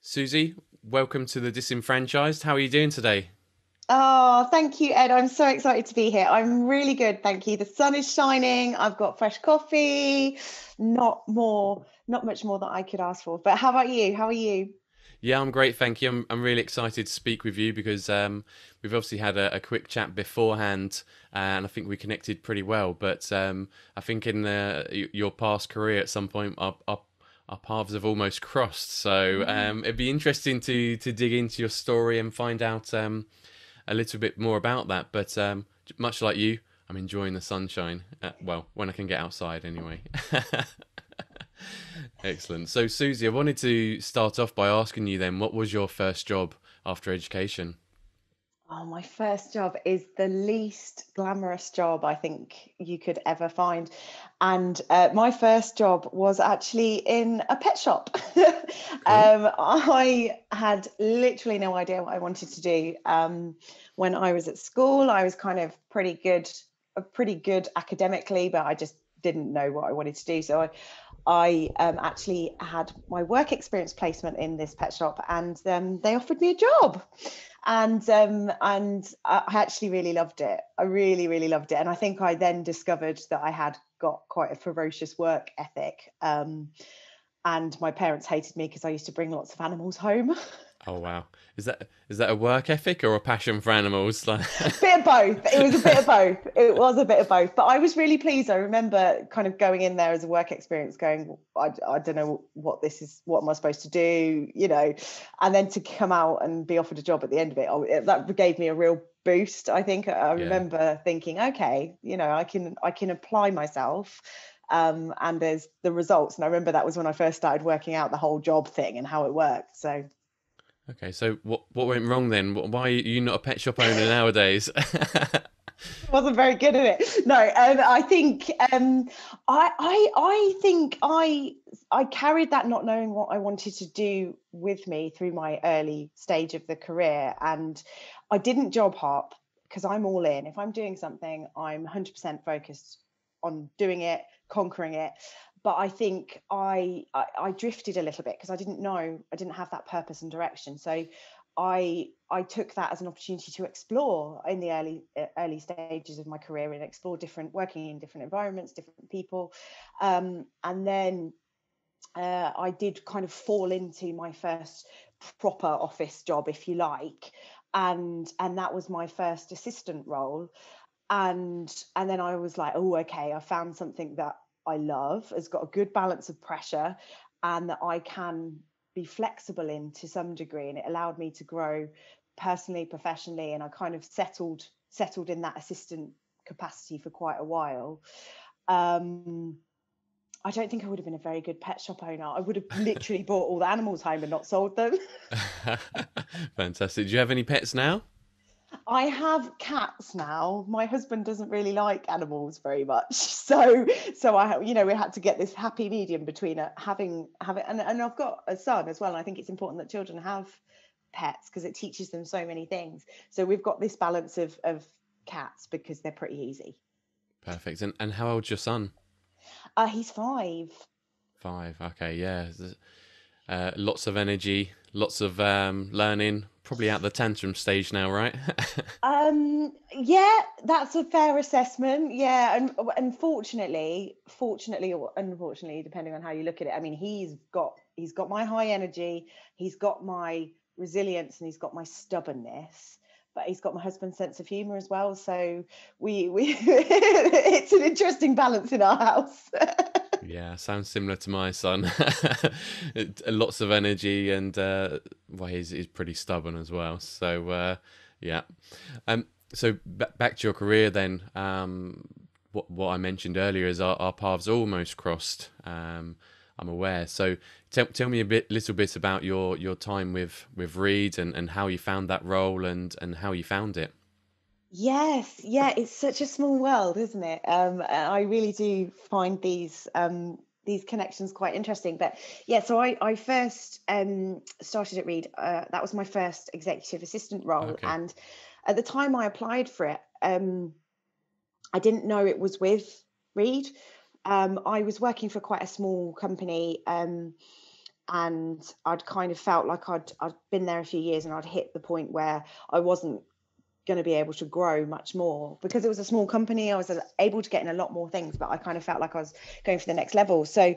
Suzy, welcome to the Disenfranchised. How are you doing today? Oh, thank you, Ed. I'm so excited to be here. I'm really good, thank you. The sun is shining. I've got fresh coffee. Not much more that I could ask for. But how about you? How are you? Yeah, I'm great, thank you. I'm really excited to speak with you because we've obviously had a quick chat beforehand, and I think we connected pretty well. But I think in your past career, at some point, our paths have almost crossed. So Yeah. it'd be interesting to dig into your story and find out a little bit more about that. But much like you, I'm enjoying the sunshine. Well, when I can get outside, anyway. Excellent. So, Susie, I wanted to start off by asking you then, what was your first job after education? Oh, my first job is the least glamorous job I think you could ever find. And my first job was actually in a pet shop. Cool. I had literally no idea what I wanted to do. When I was at school, I was kind of pretty good academically, but I just didn't know what I wanted to do. So I actually had my work experience placement in this pet shop, and they offered me a job, and I actually really loved it. I really, really loved it, and I think I then discovered that I had got quite a ferocious work ethic. And my parents hated me because I used to bring lots of animals home. Oh wow. Is that a work ethic or a passion for animals? Bit of both. It was a bit of both. It was a bit of both. But I was really pleased. I remember kind of going in there as a work experience, going, I don't know what this is. What am I supposed to do? And then to come out and be offered a job at the end of that gave me a real boost. I think I Yeah. remember thinking, okay, I can apply myself. And there's the results. And I remember that was when I first started working out the whole job thing and how it worked. So Okay. So what went wrong then? Why are you not a pet shop owner nowadays? wasn't very good at it. No, I think I think I carried that not knowing what I wanted to do with me through my early stage of the career, and I didn't job hop because I'm all in. If I'm doing something, I'm 100% focused on doing it, conquering it. But I think I drifted a little bit because I didn't have that purpose and direction. So I took that as an opportunity to explore in the early stages of my career and explore different working in different environments, different people, and then I did kind of fall into my first proper office job, if you like, and that was my first assistant role, and then I was like, oh, okay, I found something that I love, has got a good balance of pressure, and that I can be flexible in to some degree. And it allowed me to grow personally, professionally, and I kind of settled in that assistant capacity for quite a while. Um, I don't think I would have been a very good pet shop owner. I would have literally brought all the animals home and not sold them. Fantastic. Do you have any pets now? I have cats now. My husband doesn't really like animals very much, so we had to get this happy medium between having and I've got a son as well. And I think it's important that children have pets because it teaches them so many things. So we've got this balance of cats because they're pretty easy. Perfect. And how old's your son? He's 5. 5. Okay. Yeah. Lots of energy, lots of learning. Probably at the tantrum stage now, right? Yeah, that's a fair assessment. Yeah, and fortunately or unfortunately, depending on how you look at it, I mean, he's got my high energy, he's got my resilience, and he's got my stubbornness, but he's got my husband's sense of humor as well. So we it's an interesting balance in our house. Yeah, sounds similar to my son. Lots of energy and well, he's pretty stubborn as well. So yeah. Um, so back to your career then. What I mentioned earlier is our paths almost crossed. I'm aware. So tell me little bit about your time with Reed and how you found that role and how you found it. Yes, yeah, it's such a small world, isn't it? I really do find these connections quite interesting. But yeah, so I first started at Reed. That was my first executive assistant role, Okay. and at the time I applied for it, I didn't know it was with Reed. I was working for quite a small company. and I'd kind of felt like I'd been there a few years, and I'd hit the point where I wasn't going to be able to grow much more because it was a small company. I was able to get in a lot more things, but I kind of felt like I was going for the next level. So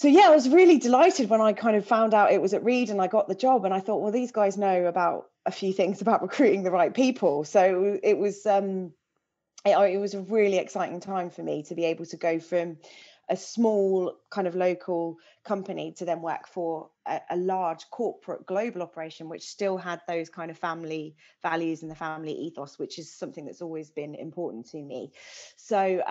yeah, I was really delighted when I kind of found out it was at Reed and I got the job, and I thought, well, these guys know about a few things about recruiting the right people. So it was a really exciting time for me to be able to go from a small kind of local company to then work for a large corporate global operation, which still had those kind of family values and the family ethos, which is something that's always been important to me. So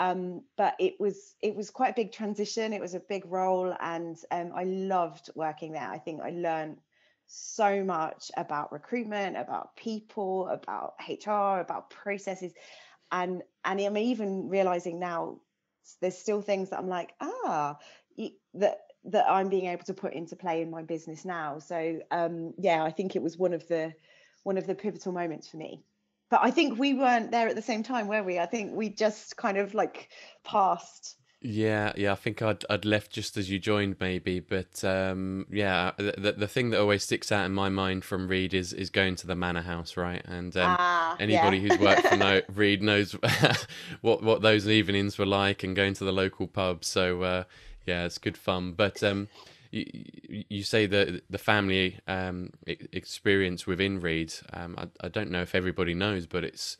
but it was quite a big transition. It was a big role, and I loved working there. I think I learned so much about recruitment, about people, about HR, about processes, and I'm even realizing now there's still things that I'm like, that I'm being able to put into play in my business now. So yeah, I think it was one of the pivotal moments for me. But I think we weren't there at the same time, were we? I think we just kind of like passed. Yeah, yeah. I think I'd left just as you joined, maybe. But yeah, the thing that always sticks out in my mind from Reed is going to the Manor House, right? And Yeah. anybody who's worked for Reed knows what those evenings were like, and going to the local pub. So yeah, it's good fun. But you say the family experience within Reed. I don't know if everybody knows, but it's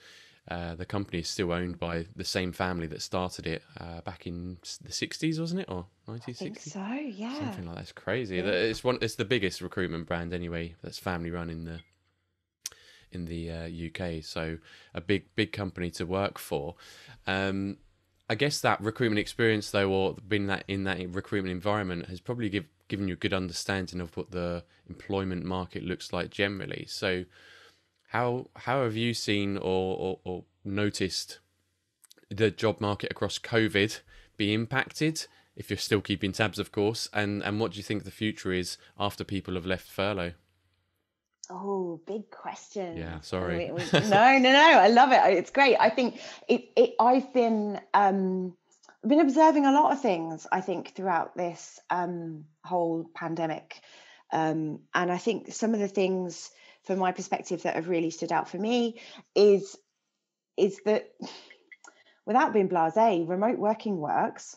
the company is still owned by the same family that started it back in the 60s, wasn't it? Or I think 1960? so, yeah. Something like that. It's crazy. Yeah. It's the biggest recruitment brand anyway that's family run in the UK. So a big company to work for. I guess that recruitment experience though, or being that in that recruitment environment, has probably given you a good understanding of what the employment market looks like generally. So how have you seen or noticed the job market across COVID be impacted? If you're still keeping tabs, of course, and what do you think the future is after people have left furlough? Oh, big Yeah, questions. sorry. No. I love it. It's great. I think I've been observing a lot of things, I think, throughout this whole pandemic. And I think some of the things from my perspective that have really stood out for me is that, without being blasé, remote working works.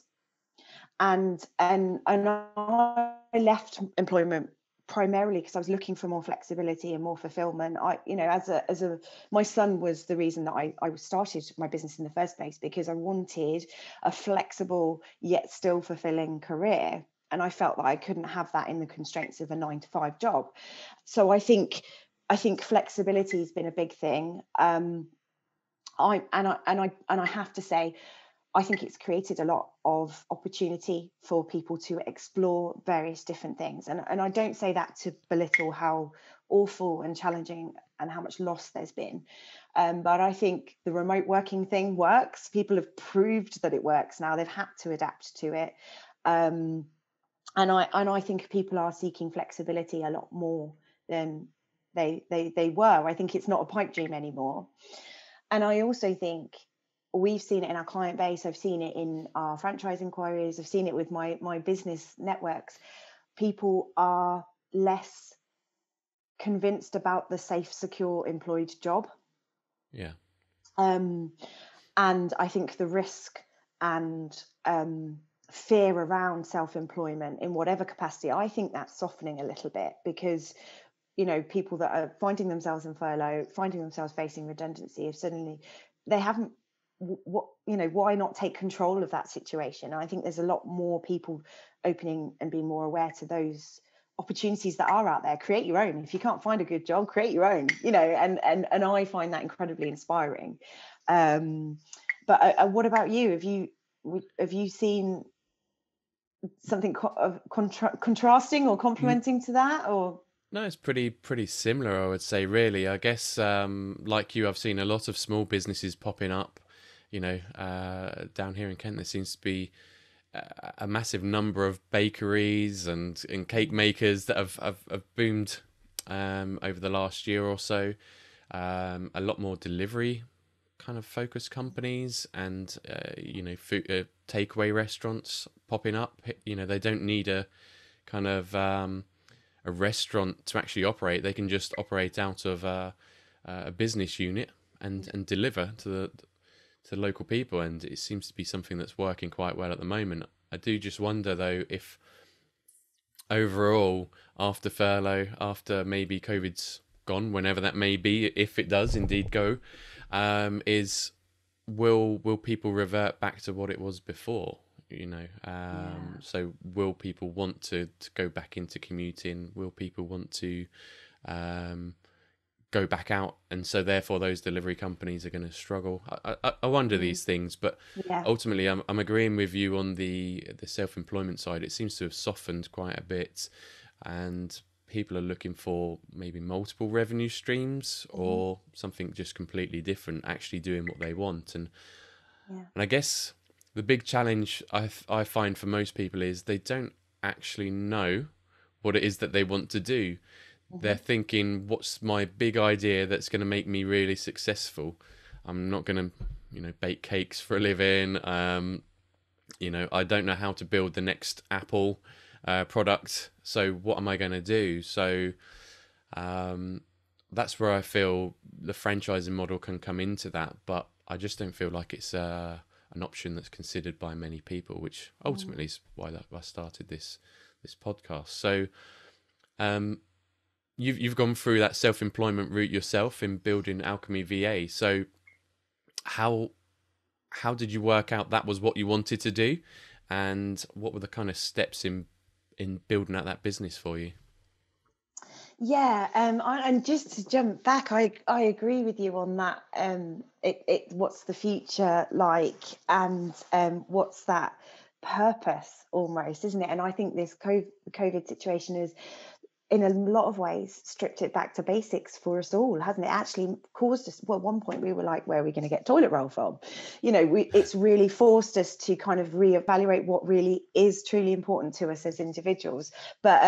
And I left employment primarily because I was looking for more flexibility and more fulfillment. As a my son was the reason that I started my business in the first place, because I wanted a flexible yet still fulfilling career. And I felt that I couldn't have that in the constraints of a 9 to 5 job. So I think flexibility has been a big thing. I have to say, I think it's created a lot of opportunity for people to explore various different things. And I don't say that to belittle how awful and challenging and how much loss there's been. But I think the remote working thing works. People have proved that it works now. They've had to adapt to it. And I think people are seeking flexibility a lot more than they were. I think it's not a pipe dream anymore. And I also think we've seen it in our client base. I've seen it in our franchise inquiries. I've seen it with my business networks. People are less convinced about the safe, secure, employed job. Yeah. And I think the risk and fear around self-employment in whatever capacity, I think that's softening a little bit, because people that are finding themselves in furlough, finding themselves facing redundancy, if suddenly they haven't, why not take control of that situation? And I think there's a lot more people opening and being more aware to those opportunities that are out there. Create your own. If you can't find a good job, create your own, and I find that incredibly inspiring. But what about you? Have you seen something contrasting or complementing to that, or? No, it's pretty similar, I would say. Really, I guess like you, I've seen a lot of small businesses popping up. Down here in Kent, there seems to be a massive number of bakeries and cake makers that have boomed over the last year or so. A lot more delivery kind of focused companies, and food takeaway restaurants popping up. They don't need a kind of a restaurant to actually operate. They can just operate out of a business unit and deliver to local people, and it seems to be something that's working quite well at the moment. I do just wonder though if overall, after furlough, after maybe COVID's gone, whenever that may be, if it does indeed go, is will people revert back to what it was before? So will people want to go back into commuting? Will people want to go back out? And so therefore those delivery companies are going to struggle. I wonder these things, but Yeah. ultimately I'm agreeing with you on the self-employment side. It seems to have softened quite a bit, and people are looking for maybe multiple revenue streams or something just completely different, actually doing what they want. And I guess the big challenge I find for most people is they don't actually know what it is that they want to do. They're thinking, what's my big idea that's going to make me really successful? I'm not going to, bake cakes for a living. I don't know how to build the next Apple product. So what am I going to do? So that's where I feel the franchising model can come into that. But I just don't feel like it's an option that's considered by many people, which ultimately is why I started this podcast. So you've gone through that self-employment route yourself in building Alchemy VA. So how did you work out that was what you wanted to do, and what were the kind of steps in building out that business for you? Yeah, and just to jump back, I agree with you on that. What's the future like, and what's that purpose almost, isn't it? And I think this COVID situation is, in a lot of ways, stripped it back to basics for us all, hasn't it? Actually caused us, well, at one point we were like, where are we going to get toilet roll from? It's really forced us to kind of reevaluate what really is truly important to us as individuals. But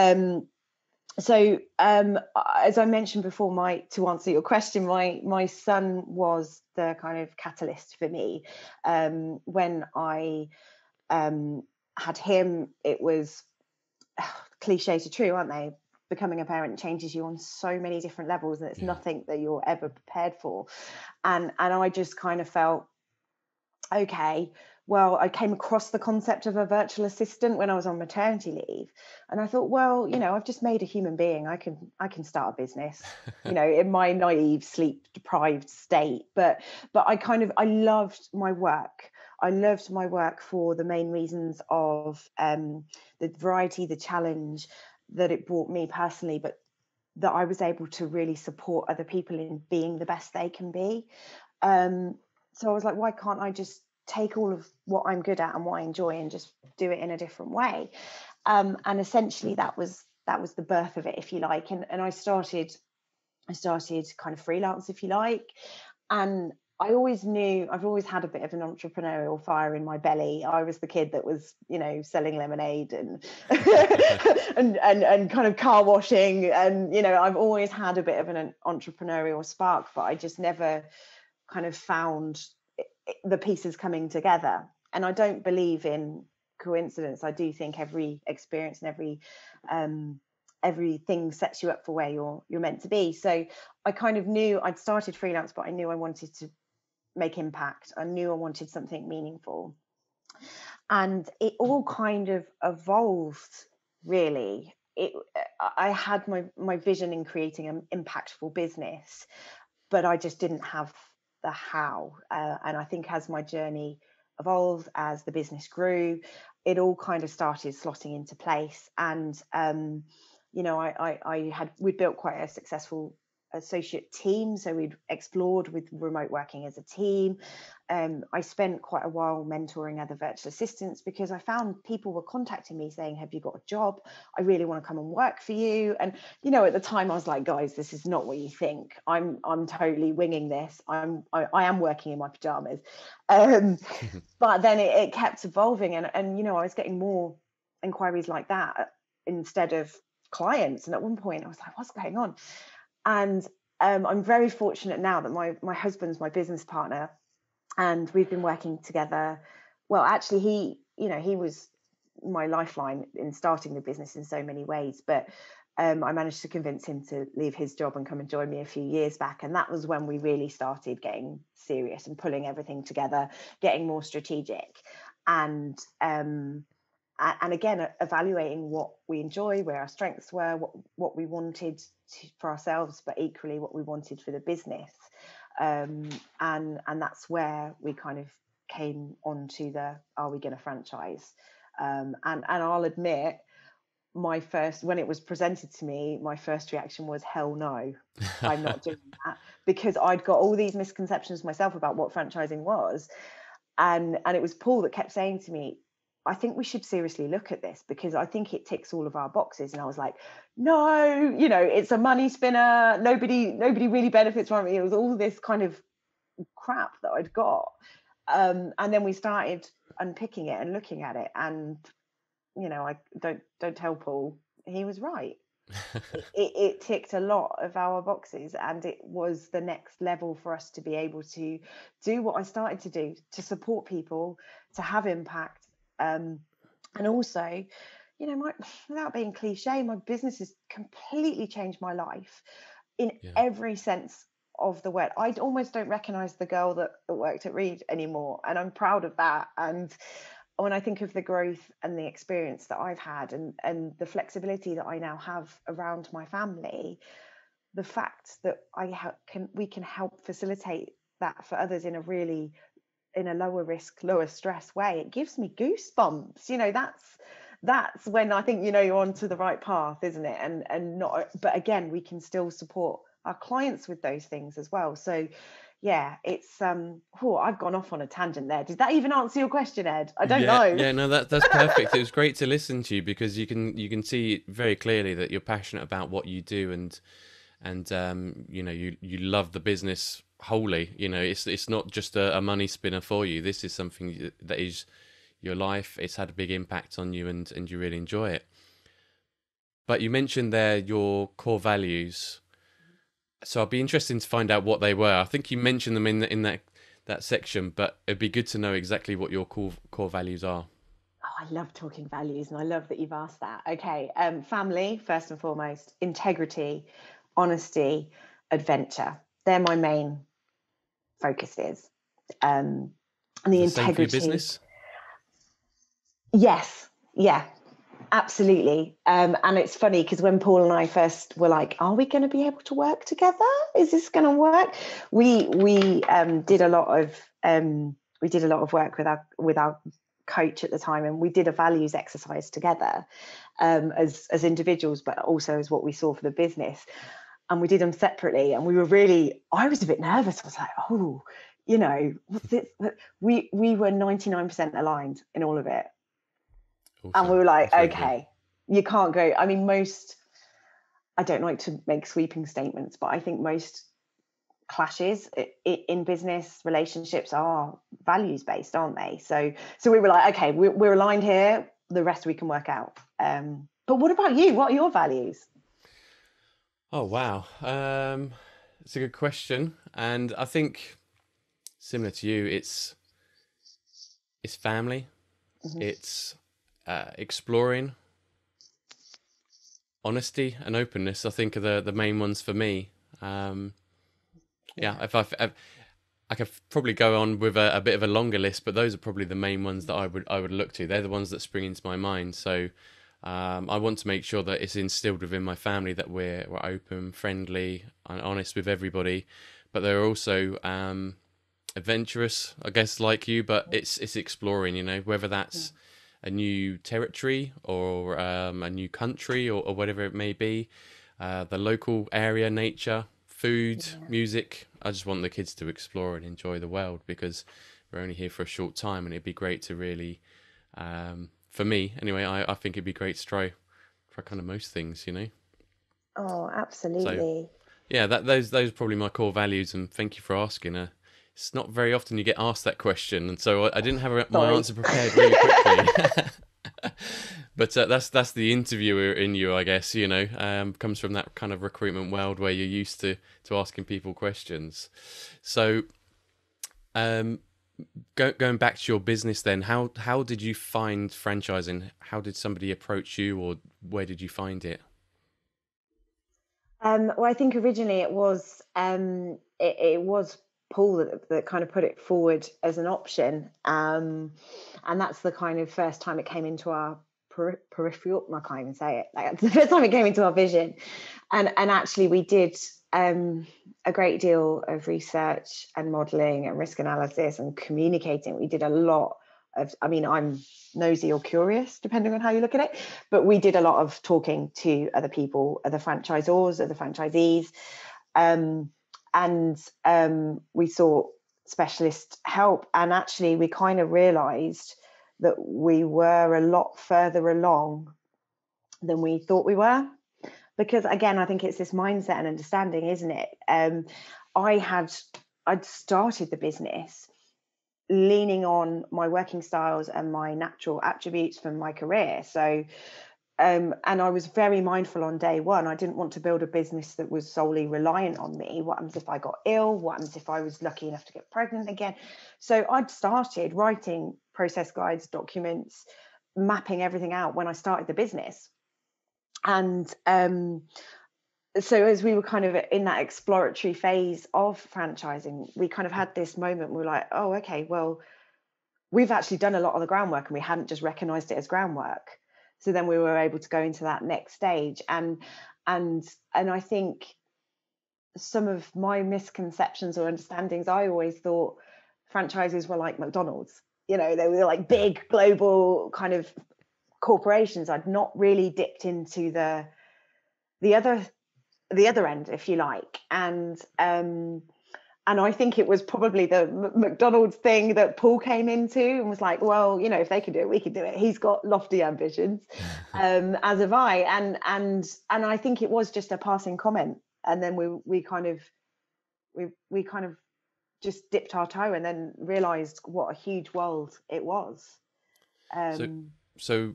as I mentioned before, to answer your question, my son was the kind of catalyst for me. When I had him, it was cliche to true, aren't they? Becoming a parent changes you on so many different levels, and it's nothing that you're ever prepared for. And I just kind of felt, okay, well, I came across the concept of a virtual assistant when I was on maternity leave, and I thought, well, I've just made a human being. I can start a business, in my naive, sleep deprived state. But I loved my work. I loved my work for the main reasons of the variety, the challenge that it brought me personally, but that I was able to really support other people in being the best they can be. So I was like, why can't I just take all of what I'm good at and what I enjoy and just do it in a different way? And essentially that was the birth of it, if you like. And I started kind of freelance, if you like. And I've always had a bit of an entrepreneurial fire in my belly. I was the kid that was, selling lemonade and and kind of car washing. And, I've always had a bit of an entrepreneurial spark, but I just never kind of found the pieces coming together. And I don't believe in coincidence. I do think every experience and everything sets you up for where you're meant to be. So I kind of knew I'd started freelance, but I knew I wanted to make impact. I knew I wanted something meaningful. And it all kind of evolved, really. I had my vision in creating an impactful business, but I just didn't have the how. And I think as my journey evolved, as the business grew, it all kind of started slotting into place. And we'd built quite a successful associate team, so we'd explored with remote working as a team. I spent quite a while mentoring other virtual assistants because I found people were contacting me saying, have you got a job? I really want to come and work for you. And at the time I was like, guys, this is not what you think. I'm totally winging this. I am working in my pajamas. But then it kept evolving, and I was getting more inquiries like that instead of clients. And at one point I was like, what's going on? And I'm very fortunate now that my husband's my business partner, and we've been working together. Well, actually, he was my lifeline in starting the business in so many ways. But I managed to convince him to leave his job and come and join me a few years back. And that was when we really started getting serious and pulling everything together, getting more strategic. And again, evaluating what we enjoy, where our strengths were, what we wanted for ourselves, but equally what we wanted for the business. And that's where we kind of came onto the, are we going to franchise? And I'll admit, when it was presented to me, my first reaction was, hell no, I'm not doing that, because I'd got all these misconceptions myself about what franchising was. And it was Paul that kept saying to me, I think we should seriously look at this, because I think it ticks all of our boxes. And I was like, no, it's a money spinner. Nobody really benefits from it. It was all this kind of crap that I'd got. And then we started unpicking it and looking at it. And, I don't tell Paul, he was right. it ticked a lot of our boxes, and it was the next level for us to be able to do what I started to do, to support people, to have impact. And also, without being cliche, my business has completely changed my life in every sense of the word. I almost don't recognize the girl that worked at Reed anymore, and I'm proud of that. And when I think of the growth and the experience that I've had, and the flexibility that I now have around my family, the fact that we can help facilitate that for others in a lower risk, lower stress way, it gives me goosebumps. That's when I think, you're onto the right path, isn't it? And not, but again, we can still support our clients with those things as well. So yeah, it's I've gone off on a tangent there. Did that even answer your question, Ed? I don't know. Yeah, no, that's perfect. It was great to listen to you, because you can see very clearly that you're passionate about what you do, and you love the business wholly. It's not just a money spinner for you. This is something that is your life. It's had a big impact on you, and you really enjoy it. But you mentioned there your core values. So I'd be interested to find out what they were. I think you mentioned them in that section, but it'd be good to know exactly what your core values are. Oh, I love talking values, and I love that you've asked that. Okay, family first and foremost, integrity, honesty, adventure. They're my main focuses. And the integrity. Same for your business? Yes, yeah. Absolutely. And it's funny, because when Paul and I first were like, are we going to be able to work together? Is this going to work? We did a lot of work with our coach at the time, and we did a values exercise together, as individuals, but also as what we saw for the business. And we did them separately, and I was a bit nervous. I was like, what's this? We were 99% aligned in all of it. Awesome. And we were like, okay, you can't go. I mean, I don't like to make sweeping statements, but I think most clashes in business relationships are values based, aren't they? So we were like, okay, we're aligned here. The rest we can work out. But what about you? What are your values? Oh, wow. It's a good question. And I think similar to you, it's family. Mm-hmm. It's exploring, honesty and openness, I think, are the main ones for me. If I could probably go on with a bit of a longer list, but those are probably the main ones that I would look to. They're the ones that spring into my mind. So I want to make sure that it's instilled within my family that we're open, friendly, and honest with everybody. But they're also adventurous, I guess, like you. But it's exploring, whether that's a new territory or a new country or whatever it may be, the local area, nature, food, music. I just want the kids to explore and enjoy the world, because we're only here for a short time, and it'd be great to really, for me anyway, I think it'd be great to try kind of most things, Oh, absolutely. So, yeah, those are probably my core values, and thank you for asking. It's not very often you get asked that question, and so I didn't have my answer prepared really quickly. But that's the interviewer in you, I guess. Comes from that kind of recruitment world where you're used to asking people questions. So, Going back to your business then, how did you find franchising? How did somebody approach you, or where did you find it? Well, I think originally it was Paul that kind of put it forward as an option, and that's the kind of first time it came into our peripheral. I can't even say it. Like, that's the first time it came into our vision, and actually we did a great deal of research and modelling and risk analysis and communicating. We did a lot of. I mean, I'm nosy or curious, depending on how you look at it. But we did a lot of talking to other people, other franchisors, other franchisees, and we sought specialist help. And actually, we kind of realised that we were a lot further along than we thought we were. Because again, I think it's this mindset and understanding, isn't it? I'd started the business leaning on my working styles and my natural attributes from my career. So, and I was very mindful on day one. I didn't want to build a business that was solely reliant on me. What happens if I got ill? What happens if I was lucky enough to get pregnant again? So I'd started writing process guides, documents, mapping everything out when I started the business. And so as we were kind of in that exploratory phase of franchising, we kind of had this moment. We were like, oh, okay, well, we've actually done a lot of the groundwork and we hadn't just recognized it as groundwork. So then we were able to go into that next stage. And I think some of my misconceptions or understandings, I always thought franchises were like McDonald's. You know, they were like big global kind of corporations. I'd not really dipped into the other end, if you like, and I think it was probably the McDonald's thing that Paul came into and was like, well, you know, if they can do it, we can do it. He's got lofty ambitions, as have I, and I think it was just a passing comment, and then we kind of just dipped our toe and then realised what a huge world it was. So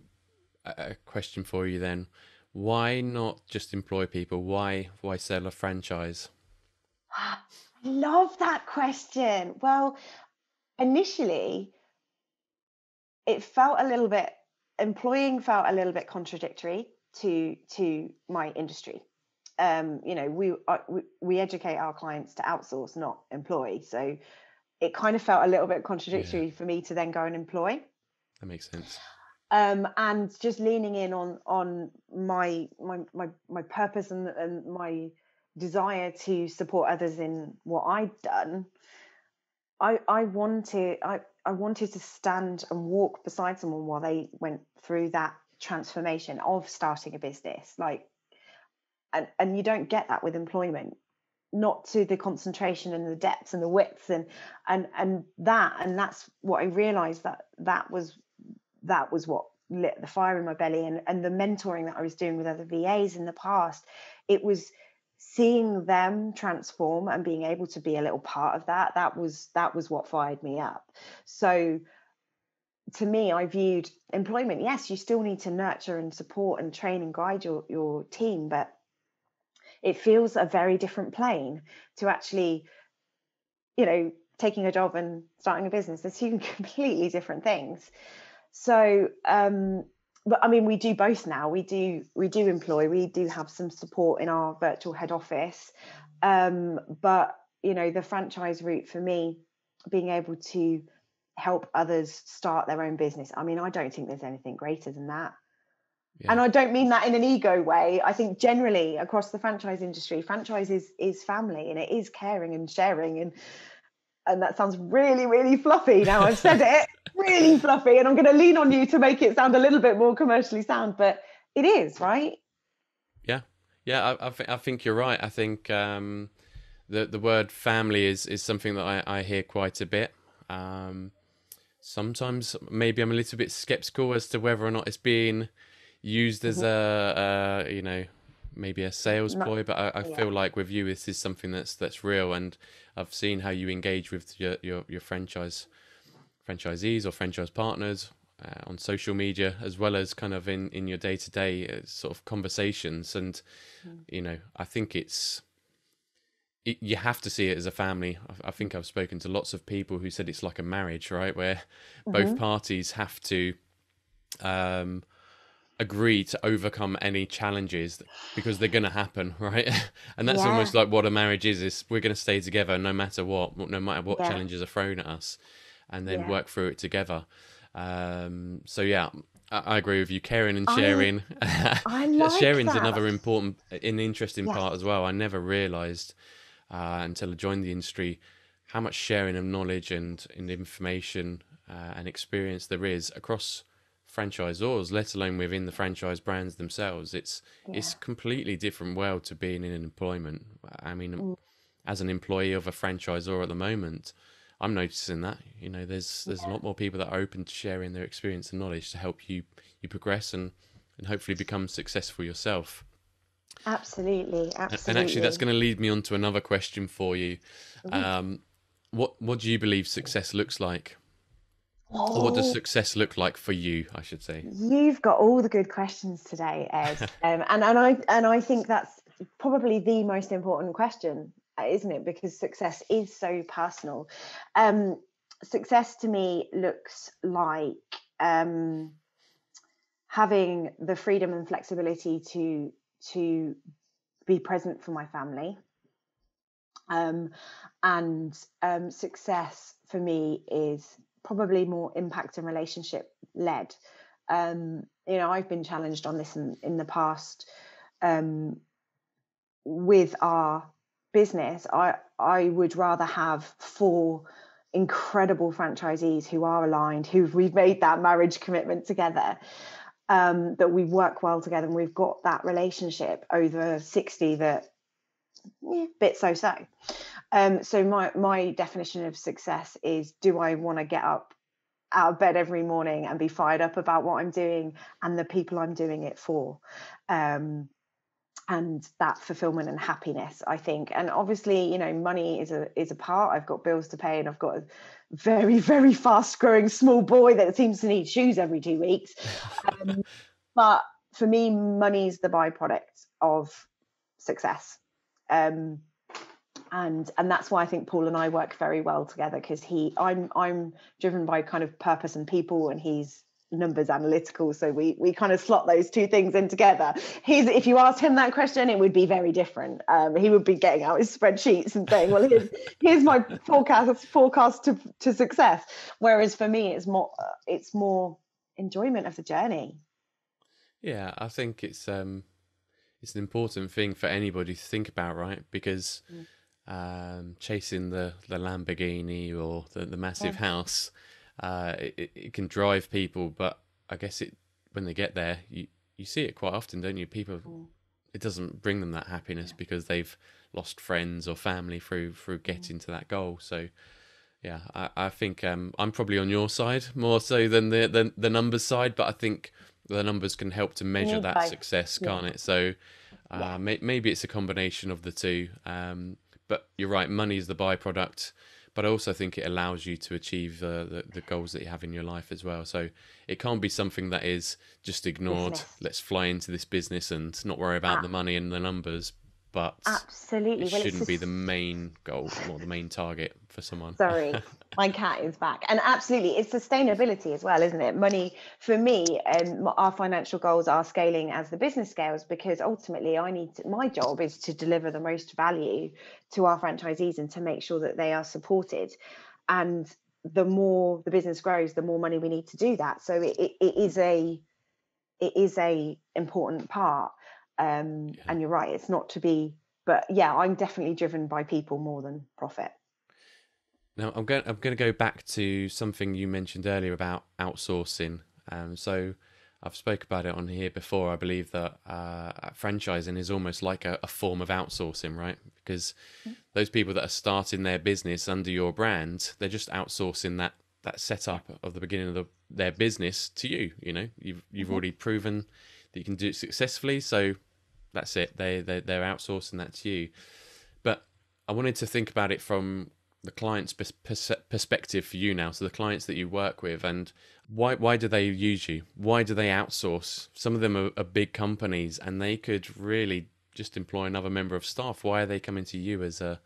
a question for you then: why not just employ people? Why sell a franchise? I love that question. Well, initially, it felt a little bit, employing felt a little bit contradictory to my industry. You know, we educate our clients to outsource, not employ. So it kind of felt a little bit contradictory for me to then go and employ. That makes sense. And just leaning in on my purpose and my desire to support others in what I'd done. I wanted to stand and walk beside someone while they went through that transformation of starting a business. Like, and you don't get that with employment, not to the concentration and the depth and the width and that's what I realized, that was what lit the fire in my belly, and the mentoring that I was doing with other VAs in the past. It was seeing them transform and being able to be a little part of that was what fired me up. So to me, I viewed employment, yes, you still need to nurture and support and train and guide your team, but it feels a very different plane to actually, you know, taking a job and starting a business. They're two completely different things. So, but I mean, we do both now. We do employ. We do have some support in our virtual head office. But you know, the franchise route for me, being able to help others start their own business. I mean, I don't think there's anything greater than that. Yeah. And I don't mean that in an ego way. I think generally across the franchise industry, franchise is family, and it is caring and sharing, and that sounds really, really fluffy. Now I've said it, really fluffy, and I'm going to lean on you to make it sound a little bit more commercially sound, but it is, right? Yeah. I think you're right. I think the word family is something that I hear quite a bit. Sometimes maybe I'm a little bit skeptical as to whether or not it's being used as a you know, maybe a sales ploy, but I feel like with you this is something that's real, and I've seen how you engage with your franchisees or franchise partners on social media, as well as kind of in your day-to-day sort of conversations. And you know, I think it's you have to see it as a family. I think I've spoken to lots of people who said it's like a marriage, right, where both Hmm. parties have to um, agree to overcome any challenges because they're going to happen, right? And that's Yeah, almost like what a marriage is we're going to stay together no matter what, no matter what yeah, challenges are thrown at us, and then yeah. work through it together. So yeah, I agree with you. Caring and I sharing. I like Sharing's that. another important and interesting Yes. part as well. I never realised until I joined the industry how much sharing of knowledge and information and experience there is across franchisors, let alone within the franchise brands themselves. It's Yeah. completely different world to being in employment. I mean, Mm, as an employee of a franchisor at the moment, I'm noticing that there's a yeah. lot more people that are open to sharing their experience and knowledge to help you progress and hopefully become successful yourself. Absolutely. And actually, that's Absolutely. going to lead me on to another question for you. Ooh. Um, what do you believe success looks like, or what does Oh, success look like for you? I should say. you've got all the good questions today, Ed. And I think that's probably the most important question, isn't it? Because success is so personal. Um, Success to me looks like um, having the freedom and flexibility to be present for my family. Um, and success for me is probably more impact and relationship led. I've been challenged on this in the past um, with our business. I would rather have four incredible franchisees who are aligned, who we've made that marriage commitment together, that we work well together and we've got that relationship over 60 that bit so. So my definition of success is: do I want to get up out of bed every morning and be fired up about what I'm doing and the people I'm doing it for? And that fulfillment and happiness, I think. And obviously, money is a part. I've got bills to pay, and I've got a very, very fast growing small boy that seems to need shoes every 2 weeks. Um, but for me, money is the byproduct of success. Um, and that's why I think Paul and I work very well together, because I'm driven by kind of purpose and people, and he's numbers analytical, so we kind of slot those two things in together. If you asked him that question, it would be very different. He would be getting out his spreadsheets and saying, well, here's my forecast to success, whereas for me it's more enjoyment of the journey. Yeah, I think it's an important thing for anybody to think about, right? Because Mm. chasing the Lamborghini or the Yeah. massive house, it can drive people, but I guess when they get there, you see it quite often, don't you? People, Mm. it doesn't bring them that happiness Yeah. because they've lost friends or family through Mm. getting to that goal. So yeah, I think I'm probably on your side more so than the numbers side, but I think the numbers can help to You measure need that both. success, Yeah. can't it? So Yeah. maybe it's a combination of the two. But you're right, money is the byproduct, but I also think it allows you to achieve the goals that you have in your life as well. So it can't be something that is just ignored. Dismissed. Let's fly into this business and not worry about the money and the numbers, but it Absolutely. Well, it's shouldn't be the just, main goal or the main target for someone. sorry, my cat is back. And absolutely, it's sustainability as well, isn't it? Money for me, and our financial goals are scaling as the business scales, because ultimately my job is to deliver the most value to our franchisees and to make sure that they are supported. And the more the business grows, the more money we need to do that. So it is a important part. Yeah. And you're right, it's not to be, but yeah, I'm definitely driven by people more than profit. Now I'm going to go back to something you mentioned earlier about outsourcing. So I've spoke about it on here before. I believe that franchising is almost like a form of outsourcing, right? Because those people that are starting their business under your brand, they're just outsourcing that Yeah. setup of the beginning of their business to you. You've Mhm. already proven that you can do it successfully, so that's it. They're outsourcing that to you. But I wanted to think about it from the client's perspective for you now. So the clients that you work with, and why do they use you? Why do they outsource? Some of them are big companies, and they could really just employ another member of staff? Why are they coming to you as a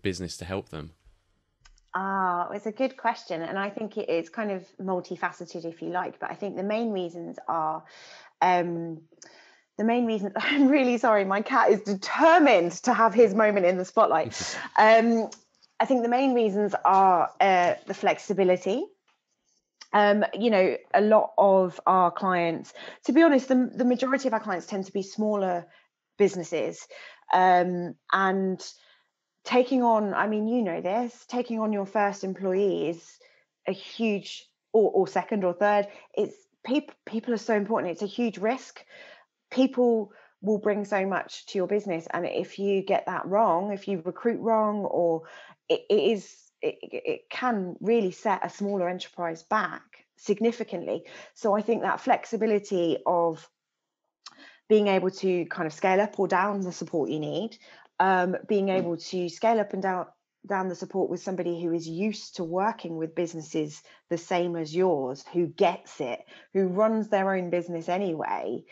business to help them? Ah, it's a good question. And I think it is kind of multifaceted, if you like. But I think the main reasons are um, the main reason. I'm really sorry, my cat is determined to have his moment in the spotlight. I think the main reasons are the flexibility. A lot of our clients, to be honest, the majority of our clients tend to be smaller businesses. And taking on, I mean, taking on your first employee is a huge, or second or third, it's people are so important. It's a huge risk. People will bring so much to your business, and if you get that wrong, if you recruit wrong, or it can really set a smaller enterprise back significantly. So I think that flexibility of being able to kind of scale up or down the support you need, being able to scale up and down the support with somebody who is used to working with businesses the same as yours, who gets it, who runs their own business anyway.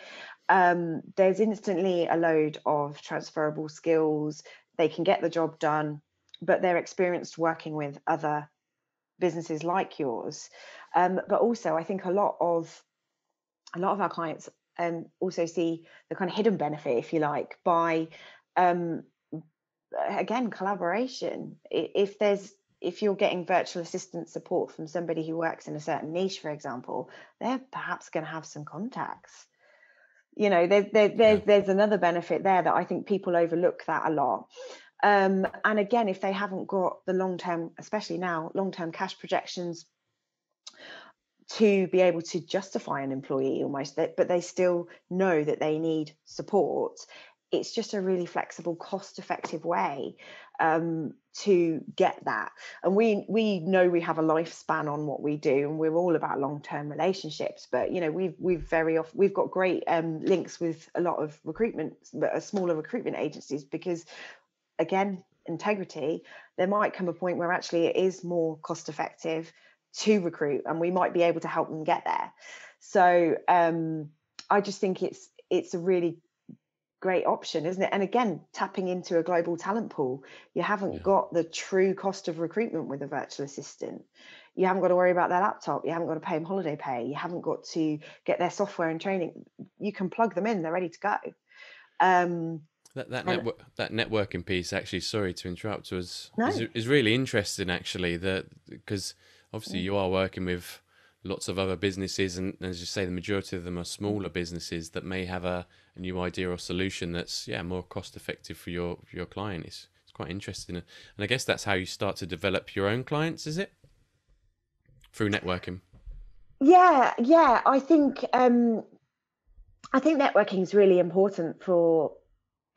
There's instantly a load of transferable skills. They can get the job done, but they're experienced working with other businesses like yours. But also, I think a lot of our clients also see the kind of hidden benefit, if you like, by again, collaboration. If you're getting virtual assistant support from somebody who works in a certain niche, for example, they're perhaps going to have some contacts. There's another benefit there that I think people overlook that a lot. And again, if they haven't got the long-term, especially now, long-term cash projections to be able to justify an employee almost, but they still know that they need support, it's just a really flexible, cost-effective way to get that. And we know we have a lifespan on what we do, and we're all about long-term relationships. But we've got great links with a lot of smaller recruitment agencies, because again, integrity. There might come a point where actually it is more cost-effective to recruit, and we might be able to help them get there. So I just think it's a really great option, isn't it? And again, tapping into a global talent pool. You haven't got the true cost of recruitment with a virtual assistant. You haven't got to worry about their laptop. You haven't got to pay them holiday pay. You haven't got to get their software and training. You can plug them in, they're ready to go. That networking piece, actually, sorry to interrupt, No. is really interesting, actually, because obviously you are working with lots of other businesses, and as you say, the majority of them are smaller businesses that may have a new idea or solution that's more cost effective for your client. It's quite interesting, and I guess that's how you start to develop your own clients, is it? Through networking. Yeah, I think networking is really important for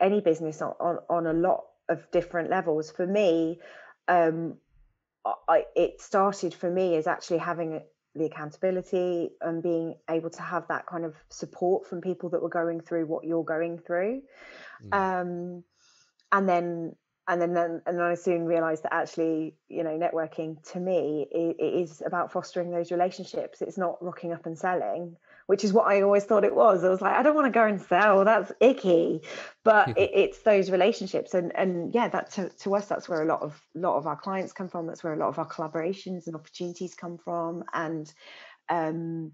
any business on a lot of different levels. For me, it started for me as actually having the accountability and being able to have that kind of support from people that were going through what you're going through. And then I soon realized that actually, networking to me it is about fostering those relationships. It's not rocking up and selling, which is what I always thought it was. I was like, I don't want to go and sell, that's icky. But it's those relationships, and that to us, that's where a lot of our clients come from. That's where a lot of our collaborations and opportunities come from. And I'm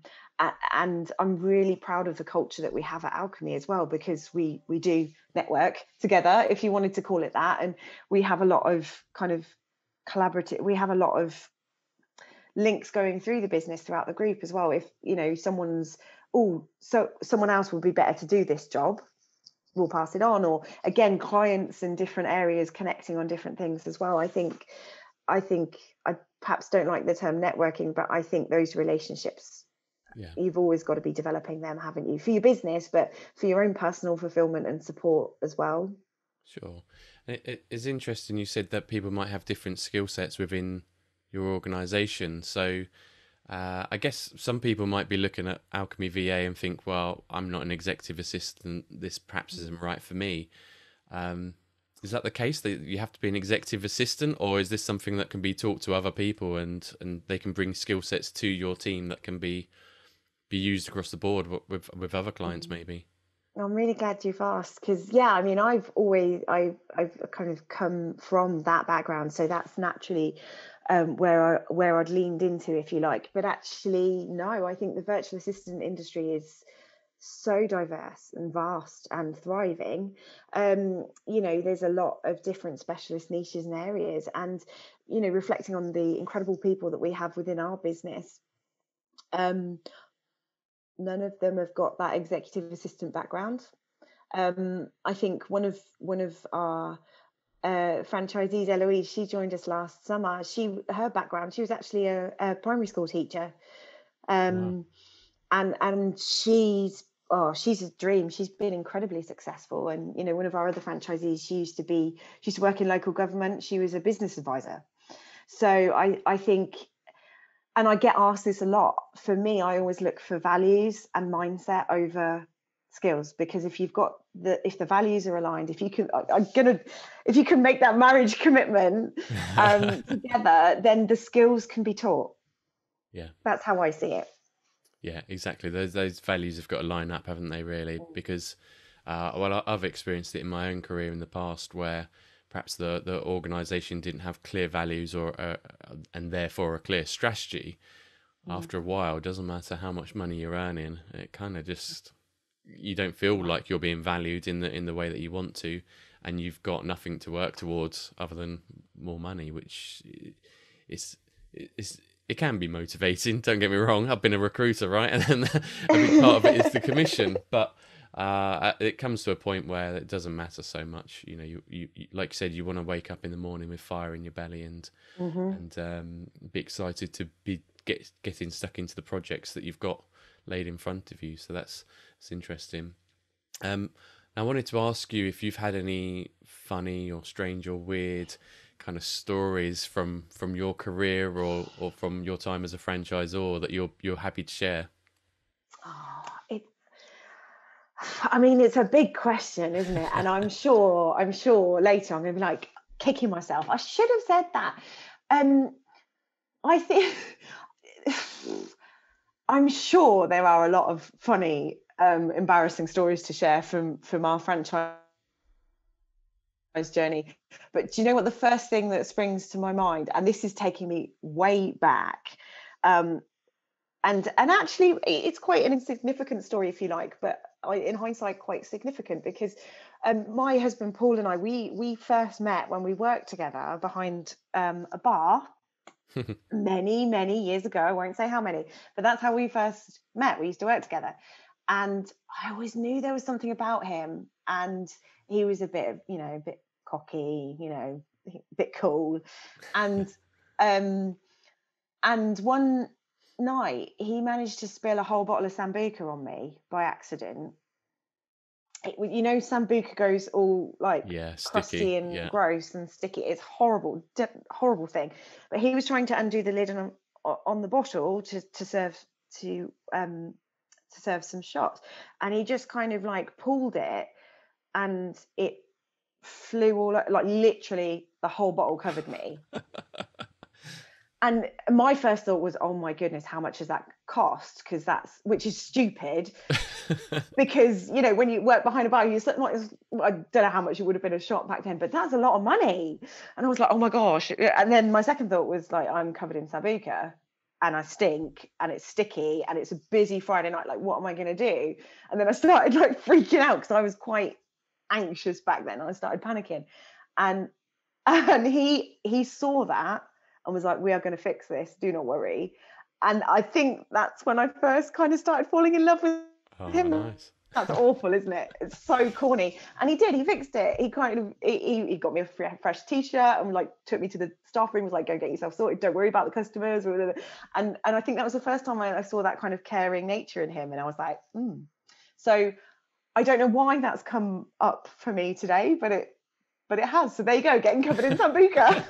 really proud of the culture that we have at Alchemy as well, because we do network together, if you wanted to call it that, and we have a lot of kind of collaborative. We have a lot of links going through the business throughout the group as well. If someone else would be better to do this job, we'll pass it on. Or again, clients in different areas connecting on different things as well. I think I perhaps don't like the term networking, but I think those relationships, you've always got to be developing them, haven't you, for your business, but for your own personal fulfillment and support as well. Sure. It is interesting you said that people might have different skill sets within your organization. So I guess some people might be looking at Alchemy VA and think, well, I'm not an executive assistant, this perhaps isn't right for me. Is that the case, that you have to be an executive assistant, or is this something that can be taught to other people and they can bring skill sets to your team that can be used across the board with other clients maybe? I'm really glad you've asked, because yeah, I mean, I've kind of come from that background, so that's naturally where I'd leaned into, if you like. But actually, no, I think the virtual assistant industry is so diverse and vast and thriving. There's a lot of different specialist niches and areas, and reflecting on the incredible people that we have within our business, um, none of them have got that executive assistant background. I think one of our franchisees, Eloise, she joined us last summer. Her background, she was actually a primary school teacher, Wow. um, and she's a dream. She's been incredibly successful. And one of our other franchisees, she used to work in local government. She was a business advisor. So I think, and I get asked this a lot. For me, I always look for values and mindset over skills, because if the values are aligned, if you can make that marriage commitment together, then the skills can be taught. Yeah. That's how I see it. Yeah, exactly. Those values have got to line up, haven't they? Really, because well, I've experienced it in my own career in the past where perhaps the organisation didn't have clear values or and therefore a clear strategy. Mm. After a while, it doesn't matter how much money you're earning, it kind of just, you don't feel Yeah. like you're being valued in the way that you want to, and you've got nothing to work towards other than more money, which is is it can be motivating. Don't get me wrong. I've been a recruiter, right, and then a big part of it is the commission. But it comes to a point where it doesn't matter so much. You like you said, you want to wake up in the morning with fire in your belly and Hmm. be excited to be getting stuck into the projects that you've got laid in front of you. So that's interesting. Um, I wanted to ask you if you've had any funny or strange or weird kind of stories from your career or from your time as a franchisor that you're happy to share. Oh, I mean, it's a big question, isn't it? And I'm sure later I'm going to be like kicking myself. I should have said that. Um, I think I'm sure there are a lot of funny, embarrassing stories to share from our franchise journey. But do you know what the first thing that springs to my mind? And this is taking me way back. Um, and actually, it's quite an insignificant story, if you like, but in hindsight, quite significant, because my husband Paul and I, we first met when we worked together behind a bar many years ago. I won't say how many, but that's how we first met. We used to work together, and I always knew there was something about him, and he was a bit cocky, a bit cool, and um and one night he managed to spill a whole bottle of sambuca on me by accident. Sambuca goes all like Yeah, sticky. crusty and Yeah. gross and sticky. It's horrible, horrible thing. But he was trying to undo the lid on the bottle to um to serve some shots, and he just kind of like pulled it, and it flew like literally the whole bottle covered me. And my first thought was, oh my goodness, how much does that cost? Because which is stupid, because when you work behind a bar, I don't know how much it would have been a shot back then, but that's a lot of money. And I was like, oh my gosh. And then my second thought was like, I'm covered in sabuka and I stink and it's sticky and it's a busy Friday night. Like, what am I going to do? And then I started like freaking out because I was quite anxious back then. I started panicking, and he saw that and was like, we are going to fix this, do not worry. And I think that's when I first kind of started falling in love with Oh, him. nice. That's awful, isn't it? It's so corny. And he fixed it. He kind of he got me a fresh t-shirt and like took me to the staff room, was like, go get yourself sorted, don't worry about the customers. And I think that was the first time I saw that kind of caring nature in him, and I was like, So I don't know why that's come up for me today, but it has. So there you go, getting covered in sambuca.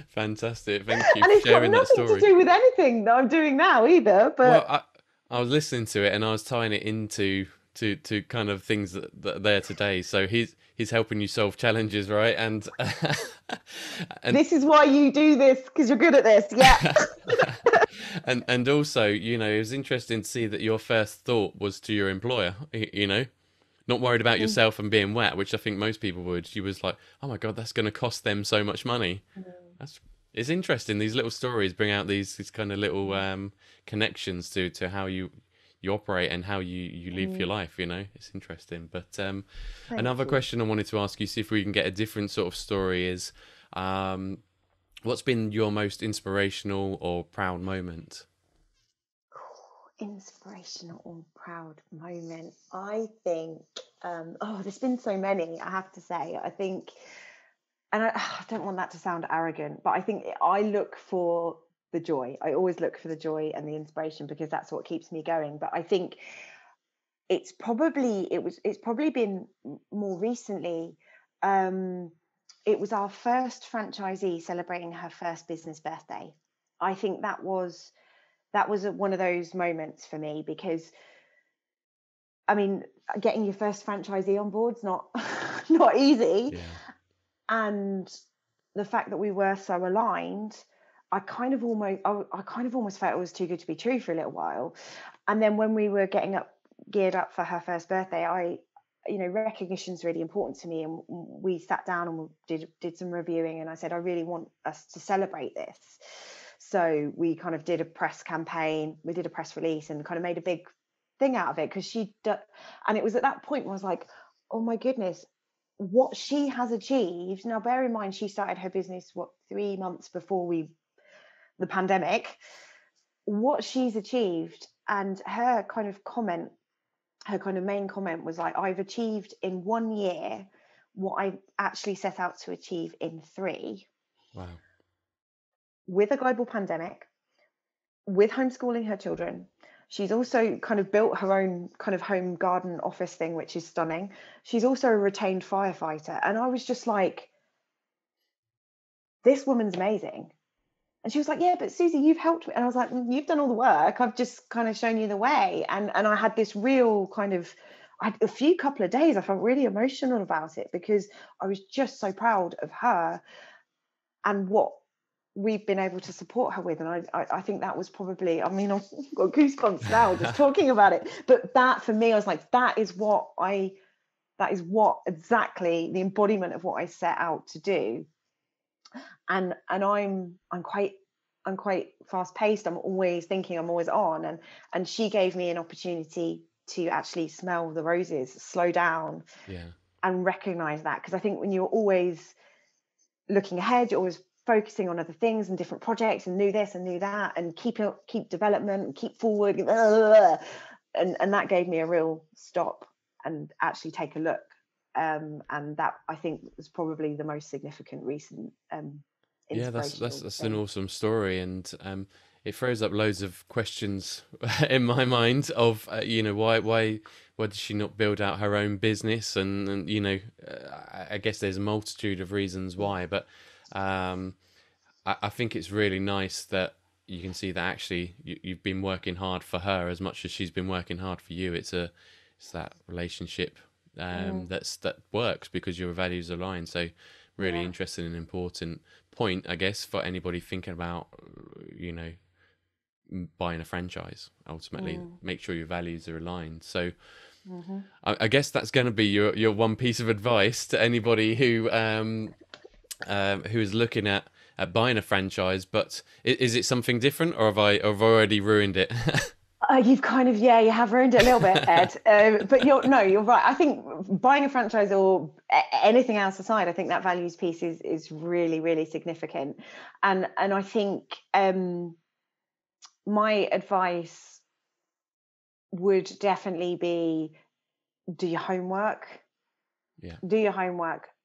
Fantastic. Thank you And for it's got sharing that nothing to story. do with anything that I'm doing now either. Well, But I was listening to it and I was tying it into to kind of things that are there today. So he's helping you solve challenges, right? And and this is why you do this, because you're good at this. Yeah. and also, it was interesting to see that your first thought was to your employer, not worried about Mm. yourself and being wet, which I think most people would. She was like, oh my god, that's going to cost them so much money. That's It's interesting. These little stories bring out these kind of little connections to how you operate and how you live your Mm. life. You know, it's interesting. But Thank another you. question I wanted to ask you, see if we can get a different sort of story, is um, what's been your most inspirational or proud moment? Inspirational or proud moment. I think, there's been so many, I have to say. I think, and I don't want that to sound arrogant, but I think I look for the joy. I always look for the joy and the inspiration because that's what keeps me going. But I think it's probably been more recently. Um, it was our first franchisee celebrating her first business birthday. I think that was one of those moments for me because I mean, getting your first franchisee on board's not not easy, Yeah, and the fact that we were so aligned, I kind of almost felt it was too good to be true for a little while. And then when we were geared up for her first birthday, recognition is really important to me, and we sat down and did some reviewing, and I said I really want us to celebrate this. So we kind of did a press campaign, we did a press release, and kind of made a big thing out of it because and it was at that point where I was like, oh my goodness, what she has achieved. Now, bear in mind, she started her business 3 months before the pandemic. What she's achieved, and her kind of main comment was like, I've achieved in 1 year what I actually set out to achieve in three, wow. with a global pandemic, with homeschooling her children. She's also kind of built her own kind of home garden office thing, which is stunning. She's also a retained firefighter. And I was just like, this woman's amazing. And she was like, yeah, but Suzy, you've helped me. And I was like, you've done all the work. I've just kind of shown you the way. And I had this real kind of, a few couple of days, I felt really emotional about it because I was just so proud of her and what we've been able to support her with. And I think that was probably, I mean, I've got goosebumps now just talking about it. But that for me, I was like, that is what exactly the embodiment of what I set out to do. And I'm quite fast paced. I'm always thinking, I'm always on. And she gave me an opportunity to actually smell the roses, slow down Yeah. and recognize that. Because I think when you're always looking ahead, you're always focusing on other things and different projects and new this and new that and keep development and keep forward. And that gave me a real stop and actually take a look. And that, I think, was probably the most significant recent Yeah, that's inspirational that's an thing. awesome story, and it throws up loads of questions in my mind of why did she not build out her own business, and I guess there's a multitude of reasons Yeah. why, but um, I think it's really nice that you can see that actually you've been working hard for her as much as she's been working hard for you. It's that relationship Mm, that works because your values align. So really yeah. interesting and important point, I guess, for anybody thinking about buying a franchise. Ultimately, Mm, make sure your values are aligned. So mm-hmm. I guess that's going to be your one piece of advice to anybody who is looking at buying a franchise. But is it something different, or have I already ruined it? You've kind of, yeah, you have ruined it a little bit, Ed. But you're right. I think buying a franchise or anything else aside, I think that values piece is really, really significant. And I think my advice would definitely be do your homework, Yeah,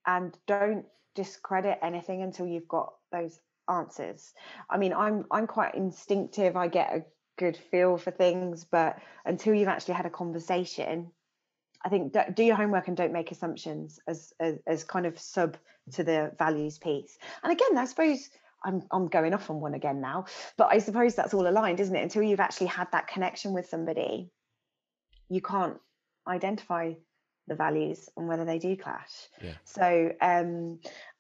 and don't discredit anything until you've got those answers. I mean, I'm quite instinctive. I get a good feel for things, but until you've actually had a conversation, I think do your homework and don't make assumptions as kind of sub to the values piece. And again, I suppose I'm going off on one again now, but I suppose that's all aligned, isn't it? Until you've actually had that connection with somebody, you can't identify the values and whether they do clash. yeah. So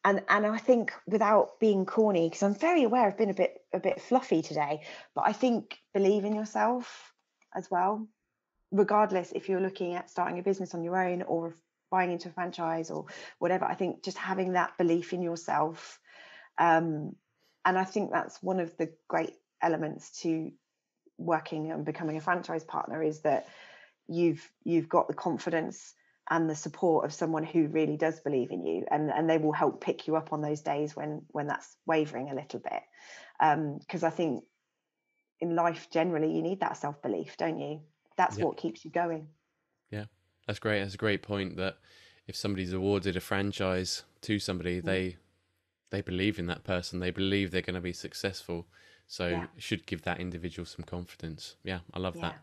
and I think, without being corny, because I'm very aware I've been a bit fluffy today, but I think believe in yourself as well. regardless if you're looking at starting a business on your own or buying into a franchise or whatever, I think just having that belief in yourself, and I think that's one of the great elements to working and becoming a franchise partner, is that you've got the confidence and the support of someone who really does believe in you, and they will help pick you up on those days when that's wavering a little bit, because I think in life generally you need that self-belief, don't you? That's Yeah, what keeps you going. yeah, that's great. That's a great point. That if somebody's awarded a franchise to somebody, Mm. they believe in that person. They believe they're going to be successful. So Yeah, it should give that individual some confidence. Yeah, I love yeah. that.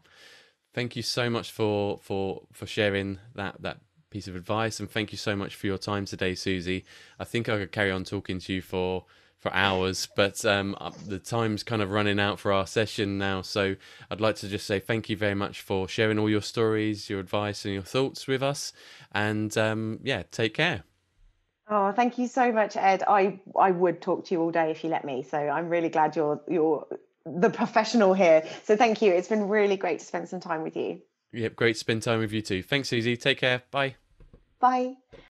Thank you so much for sharing that piece of advice, and thank you so much for your time today, Suzy. I think I could carry on talking to you for hours, but the time's kind of running out for our session now. So I'd like to just say thank you very much for sharing all your stories, your advice, and your thoughts with us. And yeah, take care. Oh, thank you so much, Ed. I would talk to you all day if you let me. So I'm really glad you're the professional here. So thank you. It's been really great to spend some time with you. Yep, great to spend time with you too. Thanks, Suzy. Take care. Bye. Bye.